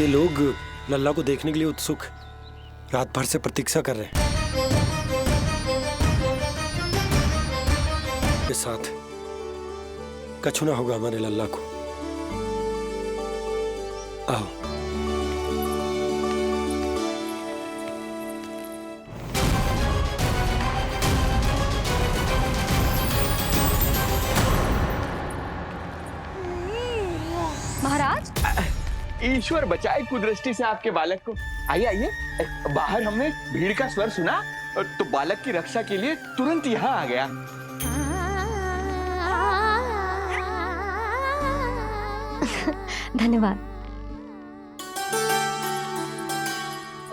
ये लोग लल्ला को देखने के लिए उत्सुक रात भर से प्रतीक्षा कर रहे हैं। के साथ कछु ना होगा हमारे लल्ला को। आओ। महाराज, ईश्वर बचाए कुदृष्टि से आपके बालक को। आइए आइए, बाहर हमने भीड़ का स्वर सुना तो बालक की रक्षा के लिए तुरंत यहाँ आ गया। धन्यवाद।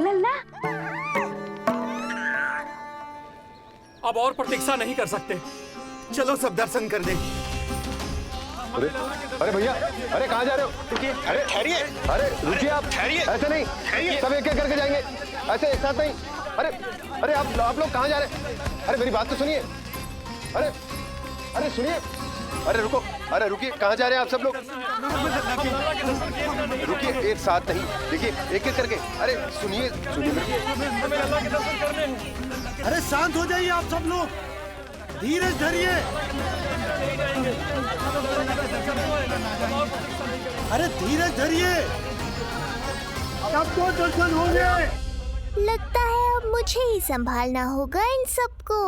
लल्ला, अब और प्रतीक्षा नहीं कर सकते, चलो सब दर्शन कर लें। अरे भैया, अरे कहाँ जा रहे हो? अरे ठहरिए, अरे रुकिए आप, ठहरिए। ऐसे नहीं, सब एक एक करके जाएंगे, ऐसे एक साथ नहीं। अरे अरे आप लोग कहाँ जा रहे हैं? अरे मेरी बात तो सुनिए। अरे अरे सुनिए, अरे रुको, अरे रुकिए, कहाँ जा रहे हैं आप सब लोग? रुकिए, एक साथ नहीं, देखिए एक एक करके। अरे सुनिए सुनिए। अरे शांत हो जाइए आप सब लोग, धीरज धरिए। अरे धीरज धरिए, सबको दर्शन होंगे। लगता है अब मुझे ही संभालना होगा इन सबको।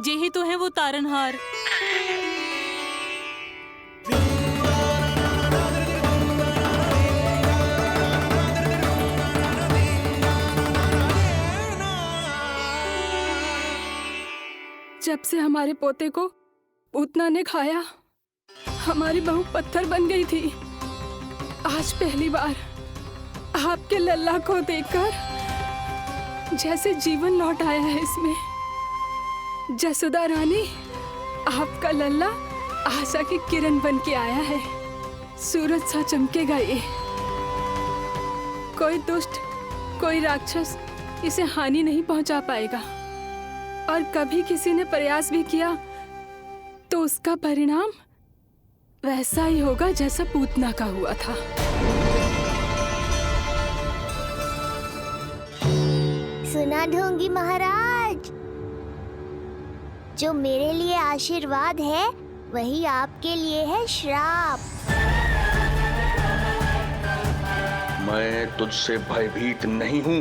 यही तो है वो तारनहार। जब से हमारे पोते को पूतना ने खाया, हमारी बहू पत्थर बन गई थी। आज पहली बार आपके लल्ला को देखकर जैसे जीवन लौट आया है इसमें। जसोदा रानी, आपका लल्ला आशा की किरण बन के आया है। सूरज सा चमकेगा ये। कोई दुष्ट, कोई राक्षस इसे हानि नहीं पहुंचा पाएगा। और कभी किसी ने प्रयास भी किया तो उसका परिणाम वैसा ही होगा जैसा पूतना का हुआ था। सुना ढोंगी महाराज, जो मेरे लिए आशीर्वाद है वही आपके लिए है श्राप। मैं तुझसे भयभीत नहीं हूं,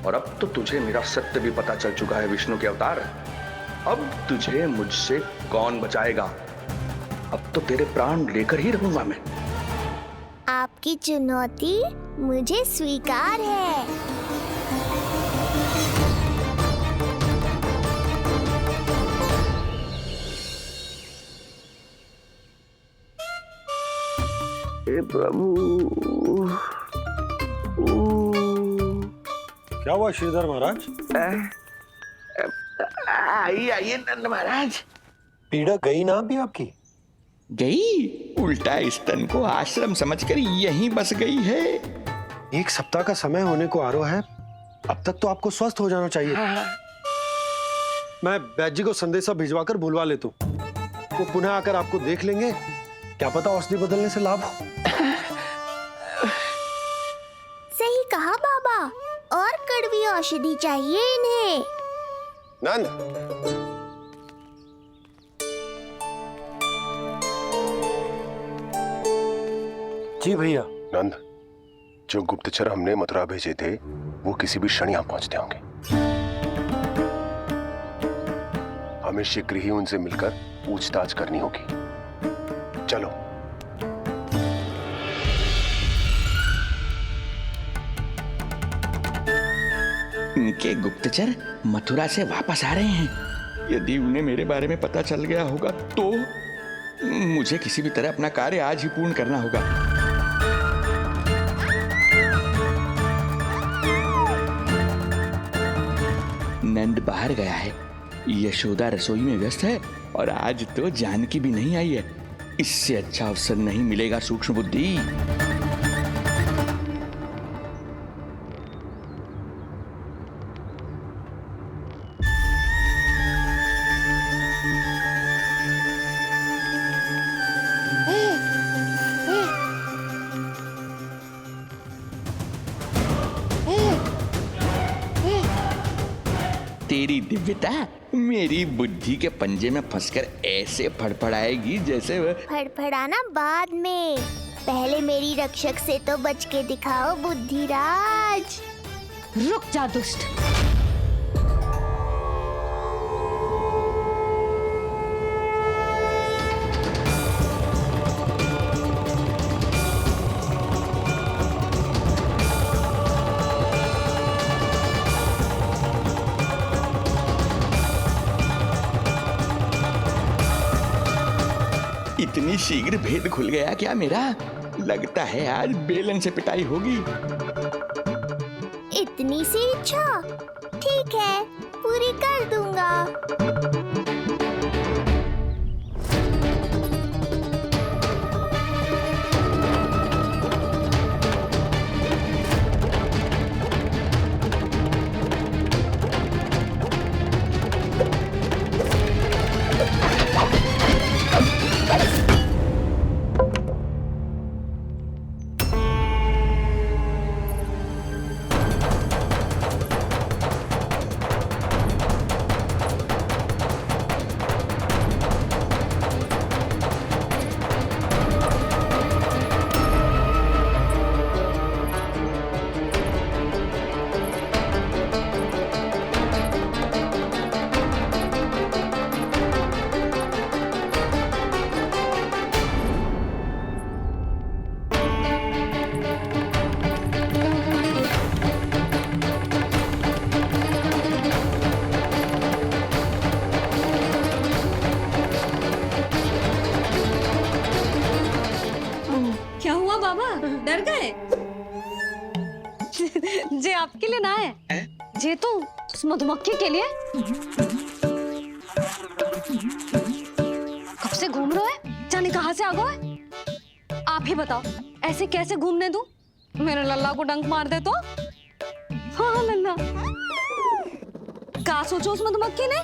और अब तो तुझे मेरा सत्य भी पता चल चुका है विष्णु के अवतार। अब तुझे मुझसे कौन बचाएगा? अब तो तेरे प्राण लेकर ही रहूंगा मैं। आपकी चुनौती मुझे स्वीकार है। हे प्रभु। क्या हुआ श्रीधर महाराज? आइए आइए नंद महाराज। पीड़ा गई ना अभी आपकी? गई? उल्टा स्तन को आश्रम समझकर यहीं बस गई है। 1 सप्ताह का समय होने को आ रहा है, अब तक तो आपको स्वस्थ हो जाना चाहिए। मैं वैद्य जी को संदेशा भिजवाकर बुलवा लेता हूँ। वो पुनः आकर आपको देख लेंगे, क्या पता औषधि बदलने से लाभ हो। सही कहा बाबा, और कड़वी औषधि चाहिए इन्हें। नंद, जी भैया। नंद, जो गुप्तचर हमने मथुरा भेजे थे वो किसी भी क्षण यहां पहुंचते होंगे। हमें शीघ्र ही उनसे मिलकर पूछताछ करनी होगी। चलो। इनके गुप्तचर मथुरा से वापस आ रहे हैं। यदि उन्हें मेरे बारे में पता चल गया होगा तो मुझे किसी भी तरह अपना कार्य आज ही पूर्ण करना होगा। नंद बाहर गया है, यशोदा रसोई में व्यस्त है और आज तो जानकी भी नहीं आई है। इससे अच्छा अवसर नहीं मिलेगा सूक्ष्म बुद्धि। तेरी दिव्यता मेरी बुद्धि के पंजे में फंसकर ऐसे फड़फड़ाएगी जैसे वह। फड़फड़ाना बाद में, पहले मेरी रक्षक से तो बच के दिखाओ बुद्धिराज। रुक जा दुष्ट। इतनी शीघ्र भेद खुल गया क्या मेरा? लगता है आज बेलन से पिटाई होगी। इतनी सी इच्छा? ठीक है, पूरी कर दूंगा। डर गए? जे आपके लिए ना है, जे तो उस मधुमक्खी के लिए। कब से घूम रहे हो? जाने कहाँ से आ गए? आप ही बताओ, ऐसे कैसे घूमने दूं? मेरे लल्ला को डंक मार दे तो? हाँ लल्ला, क्या सोचो उस मधुमक्खी ने?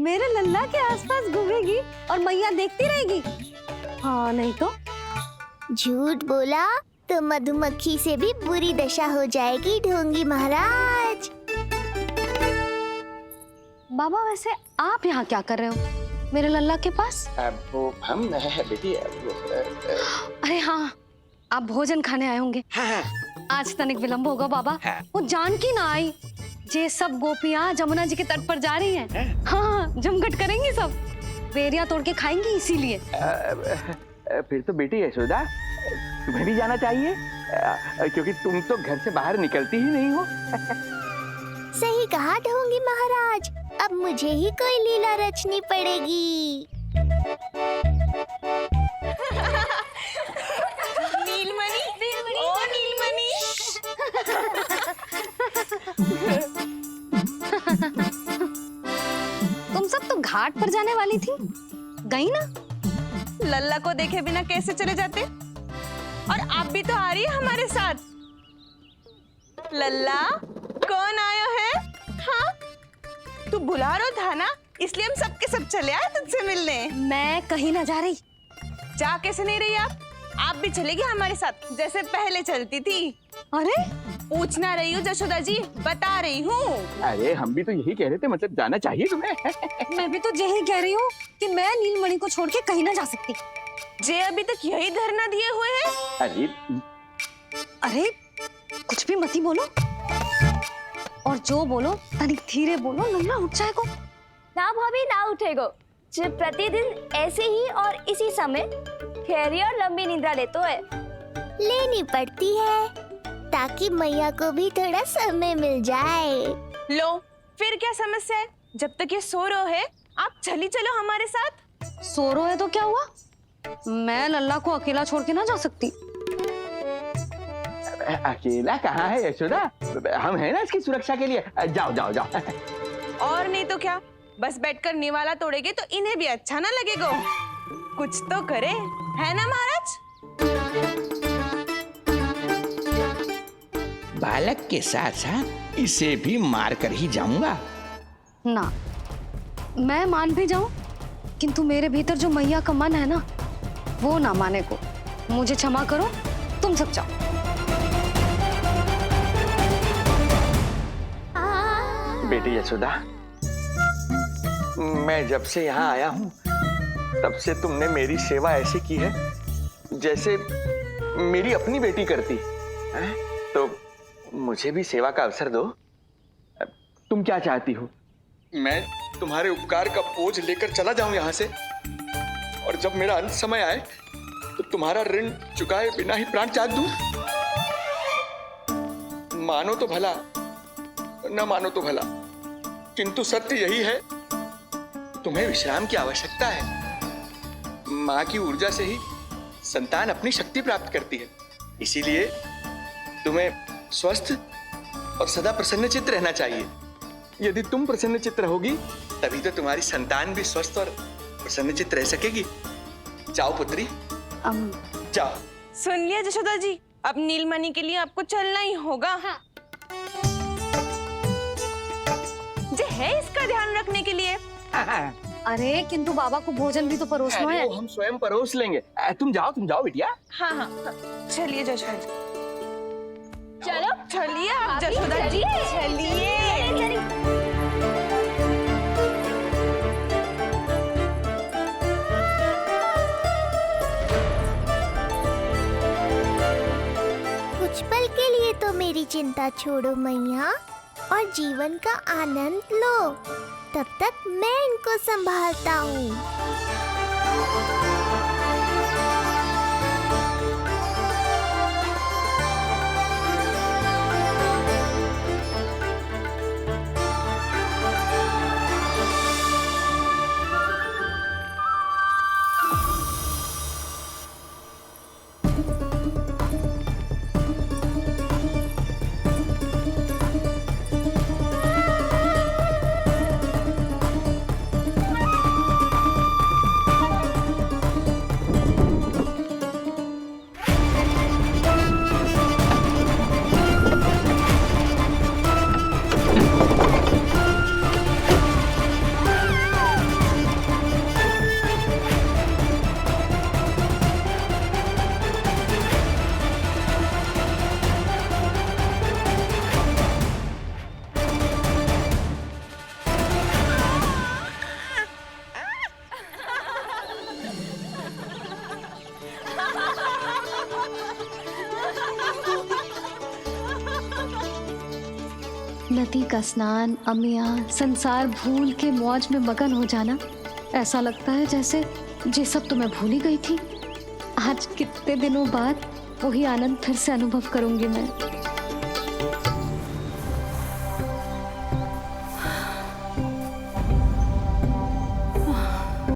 मेरे लल्ला के आसपास घूमेगी और मैया देखती रहेगी। हाँ नहीं तो? झूठ बोला तो मधुमक्खी से भी बुरी दशा हो जाएगी ढोंगी महाराज। बाबा वैसे आप यहाँ क्या कर रहे हो मेरे लल्ला के पास? वो हम बेटी। अरे हाँ, आप भोजन खाने आए होंगे। हाँ। आज तनिक विलंब होगा बाबा। हाँ। वो जानकी ना आई। जे सब गोपियाँ जमुना जी के तट पर जा रही हैं। हाँ, जमघट करेंगी सब, बेरिया तोड़ के खाएंगी इसीलिए। फिर तो बेटी यशोदा तुम्हें भी जाना चाहिए, क्योंकि तुम तो घर से बाहर निकलती ही नहीं हो। सही कहा ढोंगी महाराज, अब मुझे ही कोई लीला रचनी पड़ेगी। नीलमणि, ओ नीलमणि। तुम सब तो घाट पर जाने वाली थी, गई ना? लल्ला को देखे बिना कैसे चले जाते? और आप भी तो आ रही है हमारे साथ। लल्ला, कौन आयो है? हाँ, तू बुलारो था ना, इसलिए हम सबके सब चले आए तुझसे मिलने। मैं कहीं ना जा रही। जा कैसे नहीं रही आप भी चलेगी हमारे साथ जैसे पहले चलती थी। अरे पूछना रही हूँ जशोदा जी, बता रही हूँ। अरे हम भी तो यही कह रहे थे, मतलब जाना चाहिए तुम्हें। मैं भी तो यही कह रही हूँ कि मैं नीलमणि को छोड़ के कहीं ना जा सकती। जे अभी तक यही धरना दिए हुए हैं। अरे अरे कुछ भी मती बोलो, और जो बोलो तनिक धीरे बोलो, लल्ला उठ जाएगा। ना भाभी ना उठेगो। जो प्रतिदिन ऐसे ही और इसी समय गहरी और लंबी निद्रा लेते है। लेनी पड़ती है ताकि मैया को भी थोड़ा समय मिल जाए। लो फिर क्या समस्या है? जब तक ये सो रहे है आप चली चलो हमारे साथ। सो रो है तो क्या हुआ? मैं लल्ला को अकेला छोड़ के ना जा सकती। अकेला कहाँ है यशोदा? हम हैं ना इसकी सुरक्षा के लिए। जाओ जाओ जाओ। और नहीं तो क्या, बस बैठकर निवाला तोड़ेगे तो इन्हें भी अच्छा ना लगेगा। कुछ तो करे, है ना महाराज? बालक के साथ साथ इसे भी मार कर ही जाऊंगा। ना, मैं मान भी जाऊं, किंतु मेरे भीतर जो मैया का मन है ना, वो ना माने को। मुझे क्षमा करो, तुम सब जाओ। बेटी यशोदा, मैं जब से यहाँ आया हूँ तब से तुमने मेरी सेवा ऐसी की है जैसे मेरी अपनी बेटी करती है। तो मुझे भी सेवा का अवसर दो। तुम क्या चाहती हो? मैं तुम्हारे उपकार का बोझ लेकर चला जाऊं यहाँ से, और जब मेरा अंत समय आए तो तुम्हारा ऋण चुकाए बिना ही प्राण त्याग दूं? मानो तो भला, न मानो तो भला, किंतु सत्य यही है, तुम्हें विश्राम की आवश्यकता है। माँ की ऊर्जा से ही संतान अपनी शक्ति प्राप्त करती है। इसीलिए तुम्हें स्वस्थ और सदा प्रसन्नचित्त रहना चाहिए। यदि तुम प्रसन्नचित्त रहोगी तभी तो तुम्हारी संतान भी स्वस्थ और प्रसन्नचित्त रह सकेगी। जाओ पुत्री, जाओ। सुन लिया जशोदा जी, अब नीलमणि के लिए आपको चलना ही होगा। हाँ। जे है इसका ध्यान रखने के लिए। अरे किंतु बाबा को भोजन भी तो परोसना है। हम स्वयं परोस लेंगे। तुम जाओ बिटिया। हाँ हाँ, चलिए जशोदा जी। चलो चलिए आप जशोदा जी, चलिए। कुछ पल के लिए तो मेरी चिंता छोड़ो मैया, और जीवन का आनंद लो। तब तक मैं इनको संभालता हूँ। नदी का स्नान, अमिया, संसार भूल के मौज में मगन हो जाना, ऐसा लगता है जैसे ये सब तो मैं भूल ही गई थी। आज कितने दिनों बाद वही आनंद फिर से अनुभव करूंगी मैं।